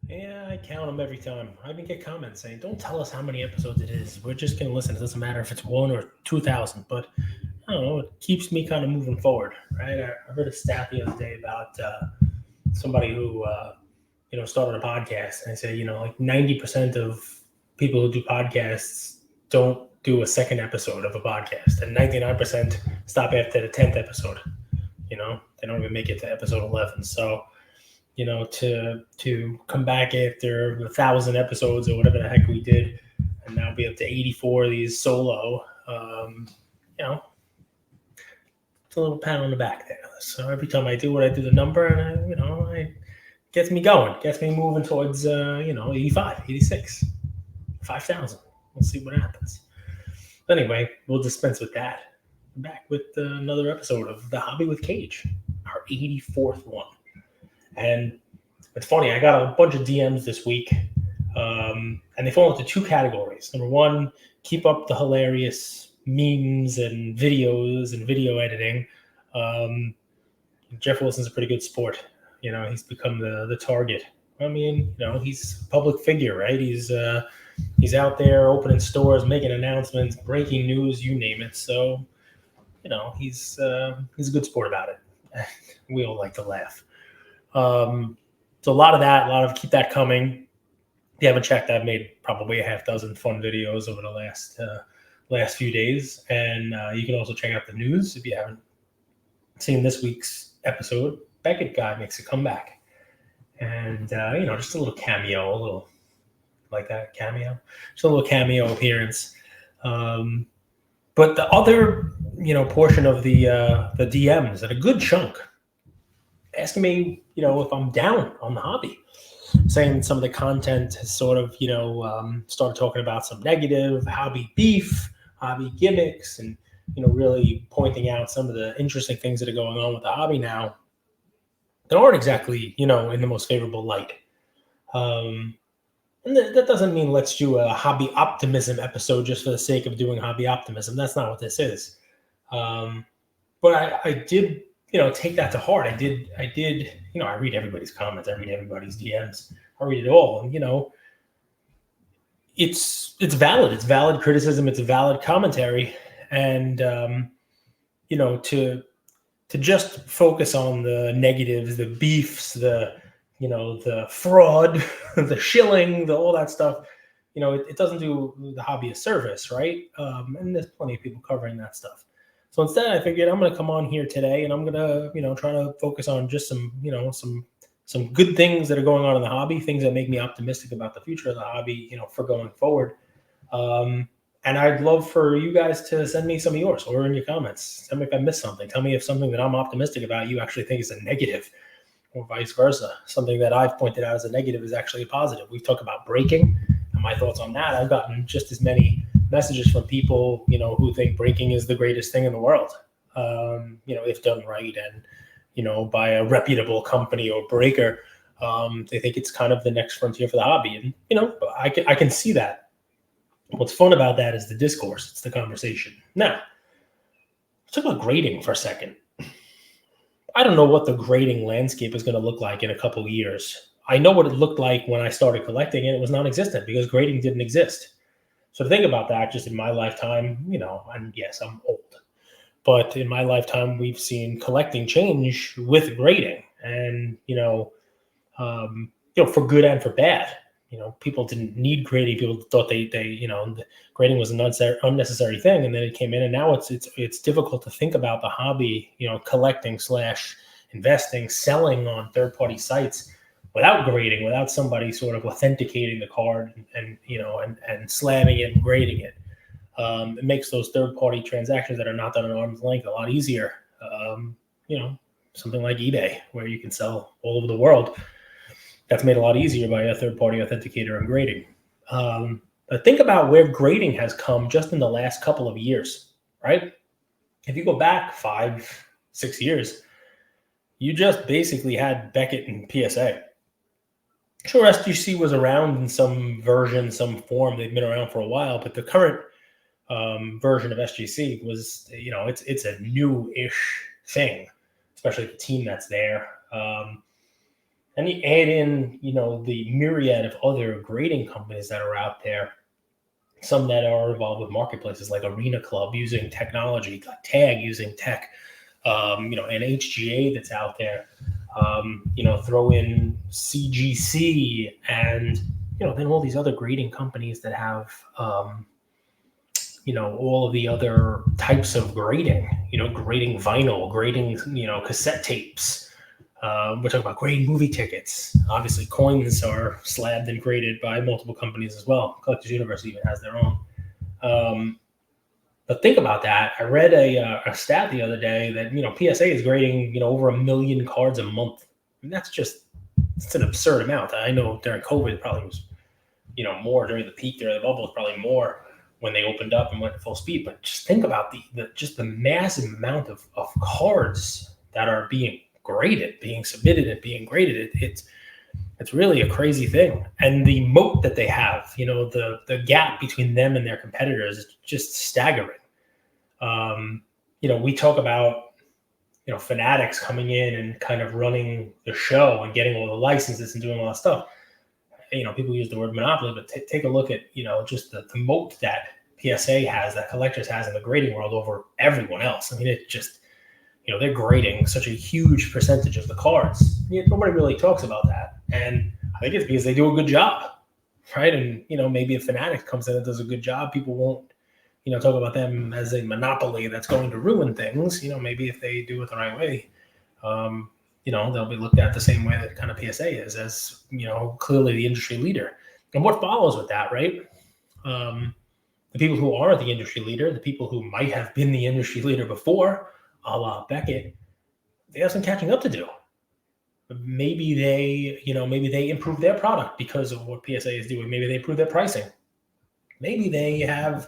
Yeah, I count them every time. I even get comments saying, "Don't tell us how many episodes it is. We're just gonna listen. It doesn't matter if it's 1 or 2,000." But I don't know. It keeps me kind of moving forward, right? I heard a stat the other day about somebody who started a podcast, and they say like 90% of people who do podcasts don't do a second episode of a podcast, and 99% stop after the 10th episode. They don't even make it to episode 11. So to come back after 1,000 episodes or whatever the heck we did, and now be up to 84 of these solo. You know, it's a little pat on the back there. So every time I do what I do the number, and I gets me going, gets me moving towards 85, 86, 5,000. We'll see what happens. Anyway, we'll dispense with that. Back with another episode of The Hobby with Cage, our 84th one. And it's funny, I got a bunch of DMs this week, and they fall into two categories. Number one, keep up the hilarious memes and videos and video editing. Um, Jeff Wilson's a pretty good sport. He's become the target. I mean, he's a public figure, right? He's out there opening stores, making announcements, breaking news, you name it. So, he's a good sport about it. We all like to laugh. So a lot of that, a lot of keep that coming. If you haven't checked, I've made probably a half dozen fun videos over the last few days, and you can also check out the news if you haven't seen this week's episode. Beckett guy makes a comeback, and just a little cameo, a little like that cameo, just a little cameo appearance. But the other portion of the DMs, and a good chunk, asking me if I'm down on the hobby, saying some of the content has sort of started talking about some negative hobby beef, hobby gimmicks, and really pointing out some of the interesting things that are going on with the hobby now that aren't exactly in the most favorable light. And that doesn't mean let's do a hobby optimism episode just for the sake of doing hobby optimism. That's not what this is. But I did take that to heart. I did I read everybody's comments, I read everybody's DMs, I read it all, and it's valid. It's valid criticism. It's a valid commentary, and to just focus on the negatives, the beefs, the fraud, the shilling, all that stuff. It doesn't do the hobby a service, right? And there's plenty of people covering that stuff. So instead, I figured I'm going to come on here today, and I'm going to try to focus on just some good things that are going on in the hobby, things that make me optimistic about the future of the hobby, for going forward. And I'd love for you guys to send me some of yours, or in your comments. Tell me if I missed something. Tell me if something that I'm optimistic about you actually think is a negative, or vice versa. Something that I've pointed out as a negative is actually a positive. We've talked about breaking, and my thoughts on that. I've gotten just as many messages from people, who think breaking is the greatest thing in the world, if done right, and by a reputable company or breaker. They think it's kind of the next frontier for the hobby, and I can see that. What's fun about that is the discourse. It's the conversation. Now, let's talk about grading for a second. I don't know what the grading landscape is going to look like in a couple of years. I know what it looked like when I started collecting, and it was non-existent because grading didn't exist. So to think about that, just in my lifetime, and yes, I'm old, but in my lifetime, we've seen collecting change with grading, and for good and for bad. People didn't need grading. People thought they the grading was an unnecessary thing, and then it came in, and now it's difficult to think about the hobby, collecting / investing, selling on third-party sites without grading, without somebody sort of authenticating the card and slamming it and grading it. It makes those third-party transactions that are not done at arm's length a lot easier. Something like eBay, where you can sell all over the world. That's made a lot easier by a third-party authenticator and grading. But think about where grading has come just in the last couple of years, right? If you go back 5-6 years, you just basically had Beckett and PSA. Sure, SGC was around in some version, some form. They've been around for a while, but the current version of SGC was, it's a new-ish thing, especially the team that's there. And you add in, the myriad of other grading companies that are out there, some that are involved with marketplaces like Arena Club using technology, Tag using tech, and HGA that's out there. Throw in CGC and, then all these other grading companies that have, all of the other types of grading, grading vinyl, grading, cassette tapes. We're talking about grading movie tickets. Obviously, coins are slabbed and graded by multiple companies as well. Collectors Universe even has their own. But think about that. I read a stat the other day that, PSA is grading, over 1 million cards a month. And it's an absurd amount. I know during COVID, it probably was, more during the peak, during the bubble, was probably more when they opened up and went to full speed. But just think about the massive amount of cards that are being graded, being submitted and being graded. It's really a crazy thing. And the moat that they have, the gap between them and their competitors is just staggering. We talk about, Fanatics coming in and kind of running the show and getting all the licenses and doing all that stuff. People use the word monopoly, but take a look at, just the moat that PSA has, that Collectors has in the grading world over everyone else. I mean, it just, they're grading such a huge percentage of the cards. Nobody really talks about that. And I think it's because they do a good job, right? And, maybe if Fanatics comes in and does a good job, people won't, talk about them as a monopoly that's going to ruin things. Maybe if they do it the right way, they'll be looked at the same way that kind of PSA is, as, clearly the industry leader. And what follows with that, right? The people who are the industry leader, the people who might have been the industry leader before, a la Beckett, they have some catching up to do. Maybe they improve their product because of what PSA is doing. Maybe they improve their pricing. Maybe they have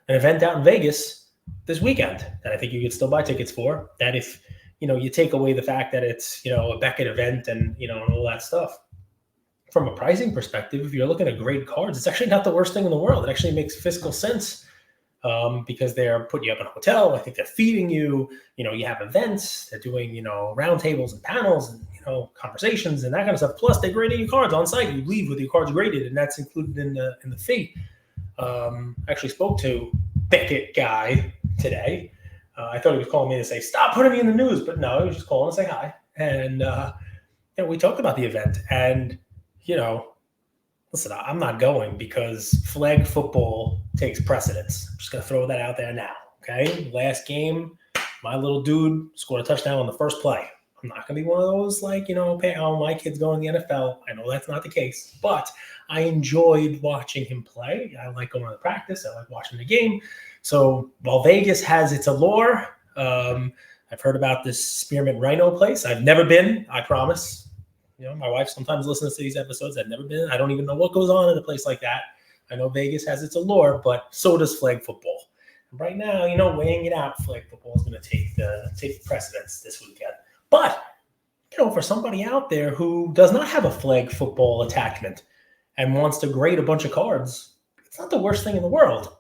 an event out in Vegas this weekend that I think you could still buy tickets for, that if, you take away the fact that it's, a Beckett event and, and all that stuff, from a pricing perspective, if you're looking at great cards, it's actually not the worst thing in the world. It actually makes fiscal sense, because they're putting you up in a hotel. I think they're feeding you, you have events, they're doing, roundtables and panels and, conversations and that kind of stuff. Plus they're grading your cards on site. You leave with your cards graded, and that's included in the fee. I actually spoke to Beckett guy today. I thought he was calling me to say, stop putting me in the news, but no, he was just calling to say hi. And, we talked about the event, and, listen, I'm not going because flag football takes precedence. I'm just going to throw that out there now. Okay. Last game, my little dude scored a touchdown on the first play. I'm not going to be one of those, my kid's going to the NFL. I know that's not the case, but I enjoyed watching him play. I like going to practice. I like watching the game. So while Vegas has its allure, I've heard about this Spearmint Rhino place. I've never been, I promise. My wife sometimes listens to these episodes. I've never been. I don't even know what goes on in a place like that. I know Vegas has its allure, but so does flag football. And right now, weighing it out, flag football is going to take precedence this weekend. But, for somebody out there who does not have a flag football attachment and wants to grade a bunch of cards, it's not the worst thing in the world.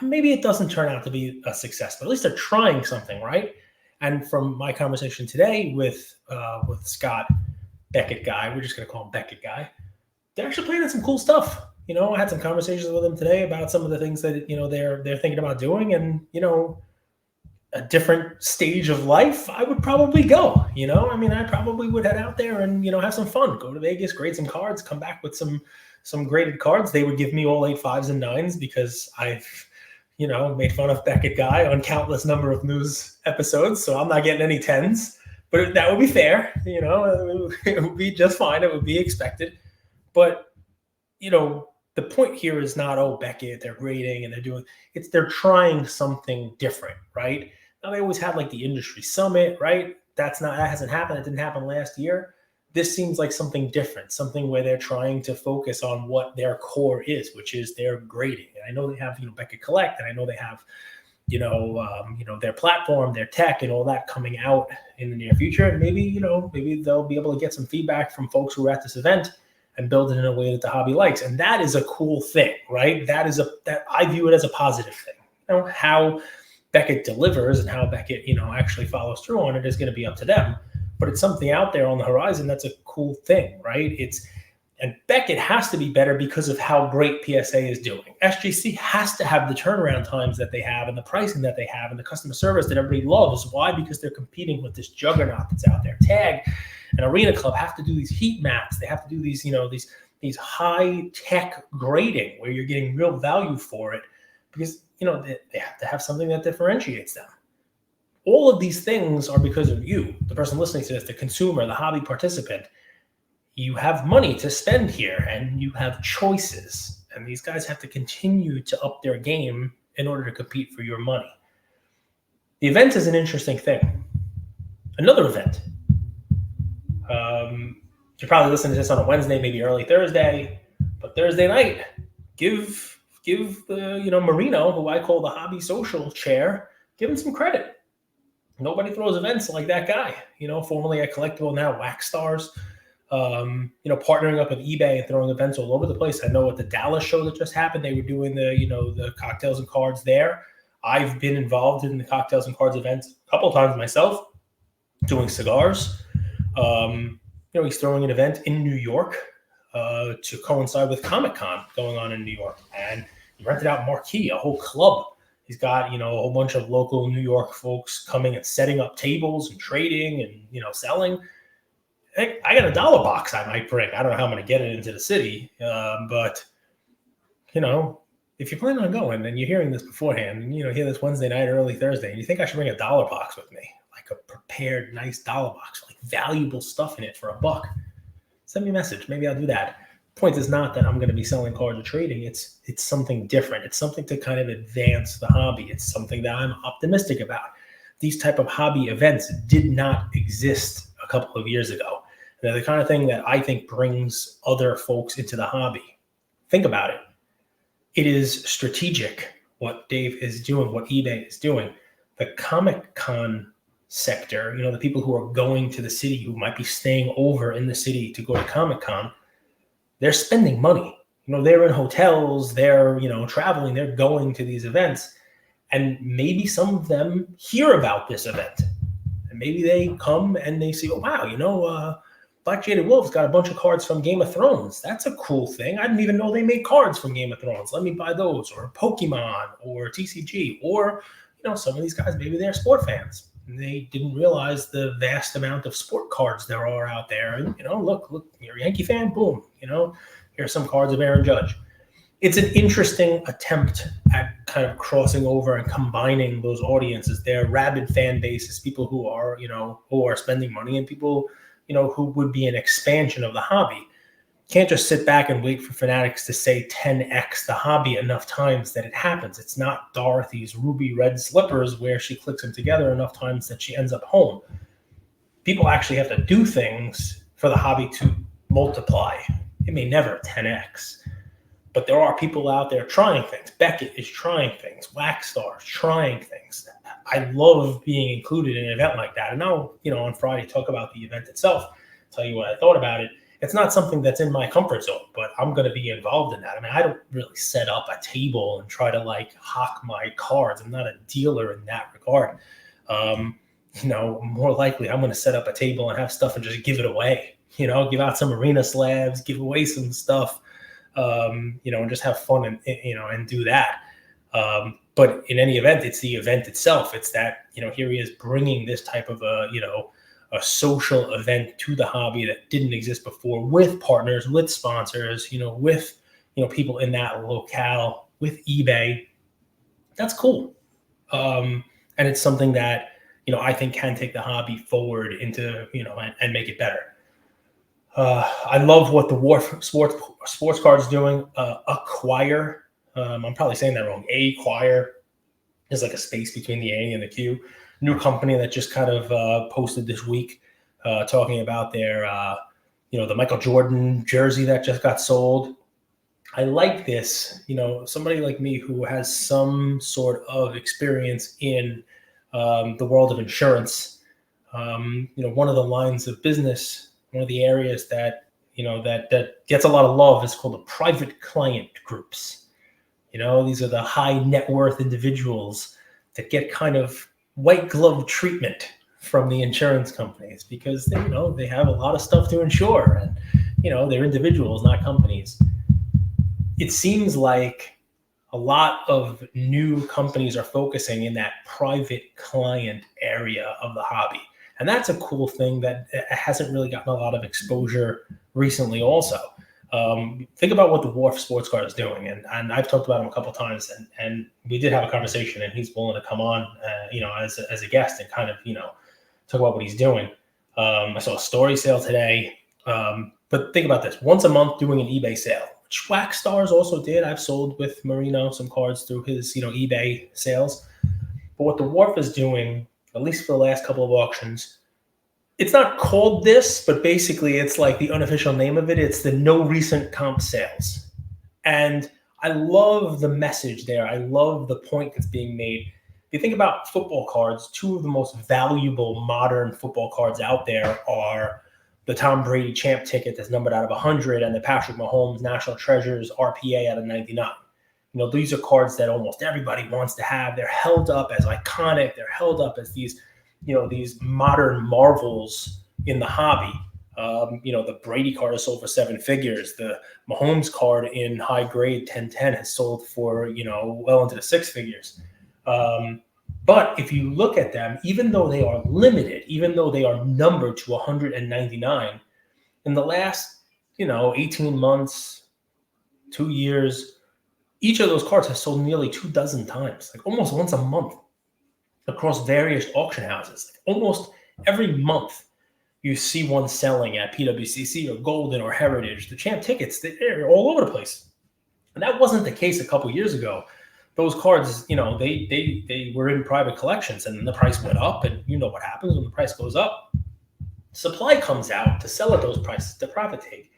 Maybe it doesn't turn out to be a success, but at least they're trying something, right? And from my conversation today with Scott, Beckett guy, we're just going to call him Beckett guy, they're actually planning some cool stuff. I had some conversations with them today about some of the things that, they're thinking about doing, and, a different stage of life, I would probably go, I probably would head out there and, have some fun, go to Vegas, grade some cards, come back with some graded cards. They would give me all 8 5s and 9s because I've, made fun of Beckett guy on countless number of news episodes. So I'm not getting any 10s, but that would be fair. It would be just fine. It would be expected. But, the point here is not, oh, Beckett, they're grading and they're trying something different, right? Now they always have the industry summit, right? That hasn't happened. It didn't happen last year. This seems like something different, something where they're trying to focus on what their core is, which is their grading. And I know they have, Beckett Collect, and I know they have, their platform, their tech, and all that coming out in the near future. And maybe they'll be able to get some feedback from folks who are at this event and build it in a way that the hobby likes. And that is a cool thing, right? That I view it as a positive thing. How Beckett delivers and how Beckett, actually follows through on it is going to be up to them. but it's something out there on the horizon that's a cool thing, right? And Beckett has to be better because of how great PSA is doing. SGC has to have the turnaround times that they have and the pricing that they have and the customer service that everybody loves. Why? Because they're competing with this juggernaut that's out there. Tag and Arena Club have to do these heat maps. They have to do these, these high tech grading where you're getting real value for it because, they have to have something that differentiates them. All of these things are because of you, the person listening to this, the consumer, the hobby participant. You have money to spend here and you have choices. And these guys have to continue to up their game in order to compete for your money. The event is an interesting thing. Another event. You're probably listening to this on a Wednesday, maybe early Thursday, but Thursday night, give the Marino, who I call the hobby social chair, give him some credit. Nobody throws events like that guy. Formerly at Collectible, now Wax Stars. Partnering up with eBay and throwing events all over the place. I know at the Dallas show that just happened, they were doing the cocktails and cards there. I've been involved in the cocktails and cards events a couple of times myself, doing cigars. He's throwing an event in New York to coincide with Comic-Con going on in New York. And he rented out Marquee, a whole club. He's got, a whole bunch of local New York folks coming and setting up tables and trading and, selling. I got a $1 box I might bring. I don't know how I'm going to get it into the city. But if you plan on going and you're hearing this beforehand and, hear this Wednesday night, early Thursday, and you think I should bring a $1 box with me, like a prepared, nice $1 box, like valuable stuff in it for $1, send me a message. Maybe I'll do that. Point is not that I'm going to be selling cards or trading. It's something different. It's something to kind of advance the hobby. It's something that I'm optimistic about. These type of hobby events did not exist a couple of years ago. They're the kind of thing that I think brings other folks into the hobby. Think about it. It is strategic what Dave is doing, what eBay is doing. The Comic-Con sector, the people who are going to the city, who might be staying over in the city to go to Comic-Con, they're spending money. They're in hotels, they're, traveling, they're going to these events. And maybe some of them hear about this event. And maybe they come and they see, oh, wow, Black Jaded Wolf's got a bunch of cards from Game of Thrones. That's a cool thing. I didn't even know they made cards from Game of Thrones. Let me buy those, or Pokemon, or TCG, or, some of these guys, maybe they're sport fans. And they didn't realize the vast amount of sport cards there are out there. And, look, you're a Yankee fan? Boom. Here's some cards of Aaron Judge. It's an interesting attempt at kind of crossing over and combining those audiences. They're rabid fan bases, people who are, who are spending money, and people, who would be an expansion of the hobby. Can't just sit back and wait for fanatics to say 10x the hobby enough times that it happens. It's not Dorothy's ruby red slippers where she clicks them together enough times that she ends up home. People actually have to do things for the hobby to multiply. It may never 10x, but there are people out there trying things. Beckett is trying things. Wax Star is trying things. I love being included in an event like that. And I'll, on Friday, talk about the event itself, tell you what I thought about it. It's not something that's in my comfort zone, but I'm going to be involved in that. I mean, I don't really set up a table and try to hawk my cards. I'm not a dealer in that regard. More likely I'm going to set up a table and have stuff and just give it away, give out some arena slabs, give away some stuff, and just have fun and do that. But in any event, it's the event itself. It's that, here he is bringing this type of a social event to the hobby that didn't exist before, with partners, with sponsors, with, people in that locale, with eBay. That's cool. And it's something that, I think can take the hobby forward into, and make it better. I love what the War Sports Cards doing. Acquire. I'm probably saying that wrong. Acquire is like a space between the A and the Q. New company that just kind of posted this week talking about their, the Michael Jordan jersey that just got sold. I like this, somebody like me who has some sort of experience in the world of insurance. One of the lines of business, one of the areas that, that gets a lot of love is called the private client groups. These are the high net worth individuals that get kind of white glove treatment from the insurance companies because they have a lot of stuff to insure, and they're individuals, not companies. It seems like a lot of new companies are focusing in that private client area of the hobby. And that's a cool thing that hasn't really gotten a lot of exposure recently also. Think about what the Wharf Sports Car is doing. And I've talked about him a couple of times, and we did have a conversation, and he's willing to come on, as a guest and kind of, talk about what he's doing. I saw a story sale today. But think about this: once a month doing an eBay sale, which Wax Stars also did. I've sold with Marino some cards through his, eBay sales. But what the Wharf is doing, at least for the last couple of auctions, it's not called this, but basically it's like the unofficial name of it. It's the no recent comp sales. And I love the message there. I love the point that's being made. If you think about football cards, two of the most valuable modern football cards out there are the Tom Brady champ ticket that's numbered out of 100 and the Patrick Mahomes National Treasures RPA out of 99. These are cards that almost everybody wants to have. They're held up as iconic. They're held up as these modern marvels in the hobby. The Brady card has sold for 7 figures. The Mahomes card in high grade 1010 has sold for, well into the 6 figures. But if you look at them, even though they are limited, even though they are numbered to 199, in the last, 18 months, 2 years, each of those cards has sold nearly 24 times, like almost once a month across various auction houses. Like almost every month you see one selling at PWCC or Golden or Heritage. The champ tickets, they're all over the place. And that wasn't the case a couple years ago. Those cards, they were in private collections, and then the price went up, and you know what happens when the price goes up. Supply comes out to sell at those prices to profit take.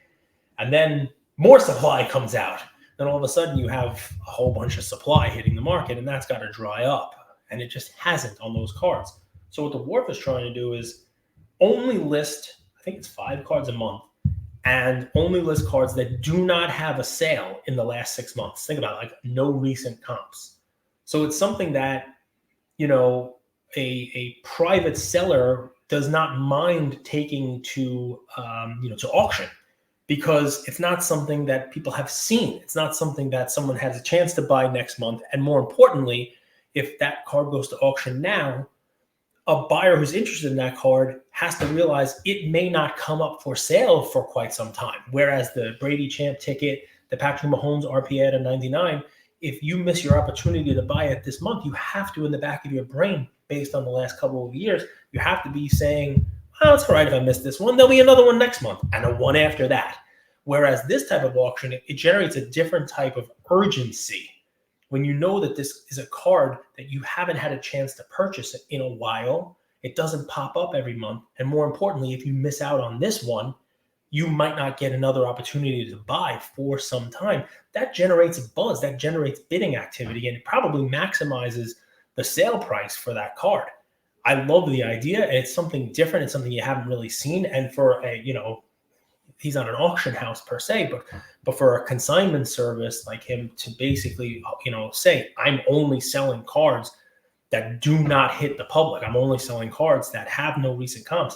And then more supply comes out. Then all of a sudden you have a whole bunch of supply hitting the market, and that's got to dry up. And it just hasn't on those cards. So what the Wharf is trying to do is only list, I think it's 5 cards a month, and only list cards that do not have a sale in the last 6 months. Think about it, like no recent comps. So it's something that, a private seller does not mind taking to auction, because it's not something that people have seen. It's not something that someone has a chance to buy next month. And more importantly, if that card goes to auction now, a buyer who's interested in that card has to realize it may not come up for sale for quite some time. Whereas the Brady champ ticket, the Patrick Mahomes RPA at 99, if you miss your opportunity to buy it this month, you have to, in the back of your brain, based on the last couple of years, you have to be saying, well, it's all right if I miss this one. There'll be another one next month and a one after that. Whereas this type of auction, it generates a different type of urgency. When you know that this is a card that you haven't had a chance to purchase in a while, it doesn't pop up every month. And more importantly, if you miss out on this one, you might not get another opportunity to buy for some time. That generates a buzz, that generates bidding activity, and it probably maximizes the sale price for that card. I love the idea. And it's something different. It's something you haven't really seen. And for a, he's not an auction house per se, but for a consignment service like him to basically, say, I'm only selling cards that do not hit the public. I'm only selling cards that have no recent comps.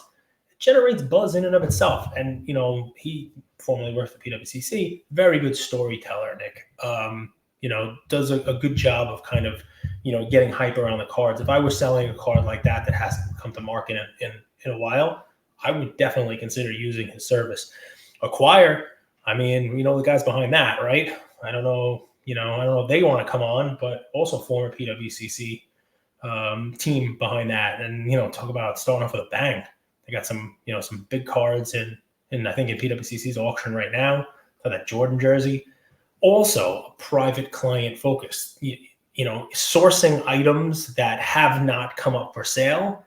It generates buzz in and of itself. And, he formerly worked for PWCC, very good storyteller, Nick. Does a good job of kind of, getting hype around the cards. If I was selling a card like that hasn't come to market in a while, I would definitely consider using his service. Acquire, the guys behind that, right? I don't know if they want to come on, but also former PWCC team behind that. And, talk about starting off with a bang. They got some big cards in I think in PWCC's auction right now for that Jordan jersey. Also a private client focus, sourcing items that have not come up for sale.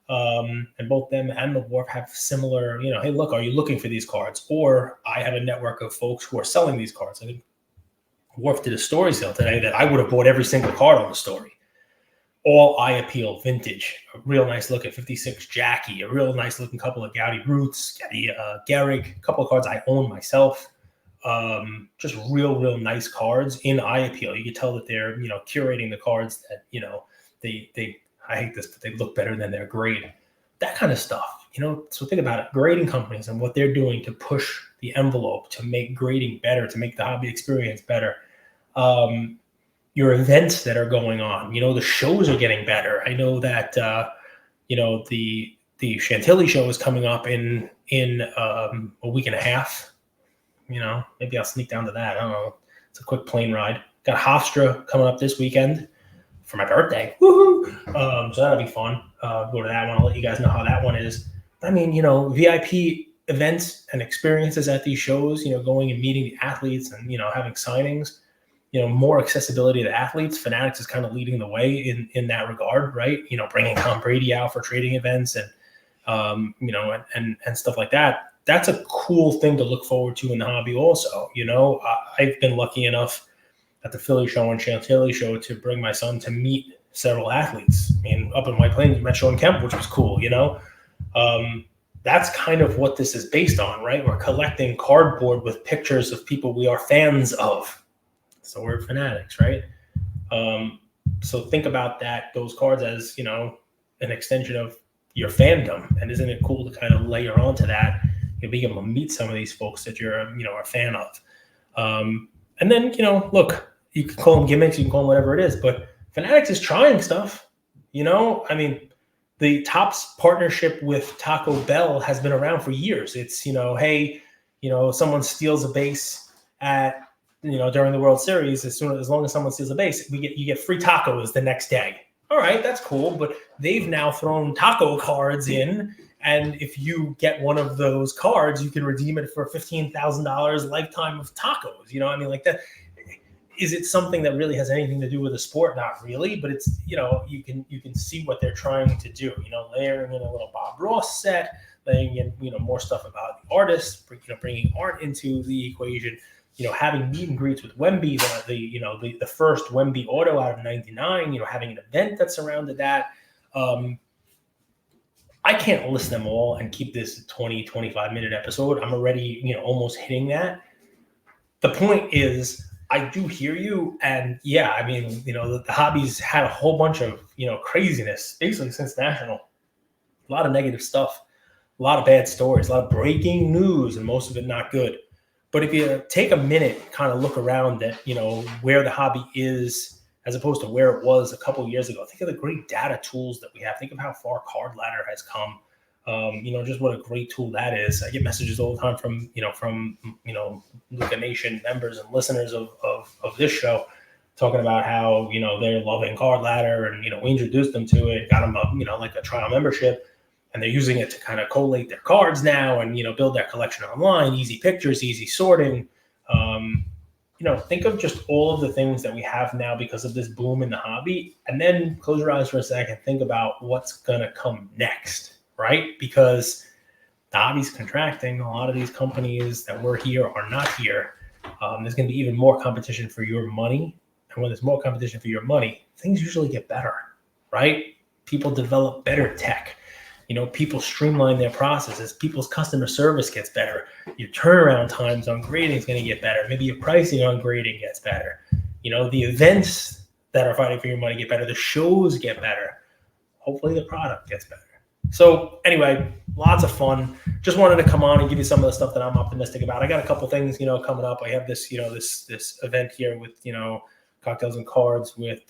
And both them and the Wharf have similar, hey, look, are you looking for these cards? Or I have a network of folks who are selling these cards. I think Wharf did a story sale today that I would have bought every single card on the story. All eye appeal, vintage, a real nice look at 56 Jackie, a real nice looking couple of Gowdy Roots, Garrick, a couple of cards I own myself. Just real nice cards in eye appeal. You can tell that they're, curating the cards that, they I hate this, but they look better than their grade. that kind of stuff, So think about it, grading companies and what they're doing to push the envelope, to make grading better, to make the hobby experience better. Your events that are going on, the shows are getting better. I know that, the Chantilly show is coming up in a week and a half. Maybe I'll sneak down to that. I don't know. It's a quick plane ride. Got Hofstra coming up this weekend for my birthday. Woohoo! So that'll be fun. Go to that one. I'll let you guys know how that one is. I mean, VIP events and experiences at these shows, going and meeting the athletes and, having signings, more accessibility to athletes. Fanatics is kind of leading the way in that regard, right? Bringing Tom Brady out for trading events and, and stuff like that. That's a cool thing to look forward to in the hobby also. I've been lucky enough at the Philly show and Chantilly show to bring my son to meet several athletes. I mean, up in White Plains, we met Sean Kemp, which was cool, That's kind of what this is based on, right? We're collecting cardboard with pictures of people we are fans of. So we're fanatics, right? So think about those cards as, an extension of your fandom. And isn't it cool to kind of layer onto that? Being able to meet some of these folks that you're, a fan of. And then, look, you can call them gimmicks, you can call them whatever it is, but Fanatics is trying stuff. I mean, the Topps partnership with Taco Bell has been around for years. It's, hey, someone steals a base at, during the World Series, as long as someone steals a base, you get free tacos the next day. All right, that's cool, but they've now thrown taco cards in. And if you get one of those cards, you can redeem it for $15,000 lifetime of tacos. Like that. Is it something that really has anything to do with the sport? Not really, but it's, you can see what they're trying to do, layering in a little Bob Ross set, laying in, more stuff about the artists, bringing art into the equation, having meet and greets with Wemby, the first Wemby auto out of 99, having an event that surrounded that. I can't list them all and keep this 20, 25 minute episode. I'm already, almost hitting that. The point is, I do hear you. And yeah, I mean, the hobby's had a whole bunch of, craziness, basically since National. A lot of negative stuff, a lot of bad stories, a lot of breaking news, and most of it not good. But if you take a minute, kind of look around at, where the hobby is as opposed to where it was a couple of years ago. Think of the great data tools that we have. Think of how far Card Ladder has come. Just what a great tool that is. I get messages all the time from Luca Nation members and listeners of this show talking about how, they're loving Card Ladder and, we introduced them to it, got them like a trial membership, and they're using it to kind of collate their cards now and, build their collection online, easy pictures, easy sorting. Think of just all of the things that we have now because of this boom in the hobby, and then close your eyes for a second, think about what's going to come next. Right? Because the hobby's contracting. A lot of these companies that were here are not here. There's going to be even more competition for your money. And when there's more competition for your money, things usually get better, right? People develop better tech. People streamline their processes. People's customer service gets better. Your turnaround times on grading is going to get better. Maybe your pricing on grading gets better. The events that are fighting for your money get better. The shows get better. Hopefully the product gets better. So anyway, lots of fun. Just wanted to come on and give you some of the stuff that I'm optimistic about. I got a couple things, coming up. I have this, this event here with, cocktails and cards with,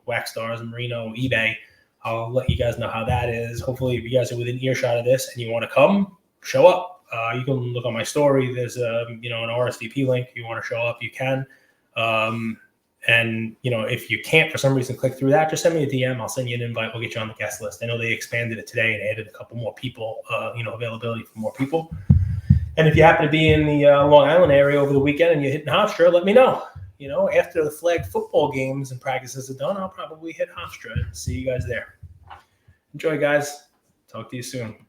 Wax Stars and Marino, eBay. I'll let you guys know how that is. Hopefully, if you guys are within earshot of this and you want to come, show up. You can look on my story. There's an RSVP link. If you want to show up, you can. And, if you can't for some reason click through that, just send me a DM. I'll send you an invite. We'll get you on the guest list. I know they expanded it today and added a couple more people, availability for more people. And if you happen to be in the Long Island area over the weekend and you're hitting Hofstra, let me know. After the flag football games and practices are done, I'll probably hit Hofstra and see you guys there. Enjoy, guys. Talk to you soon.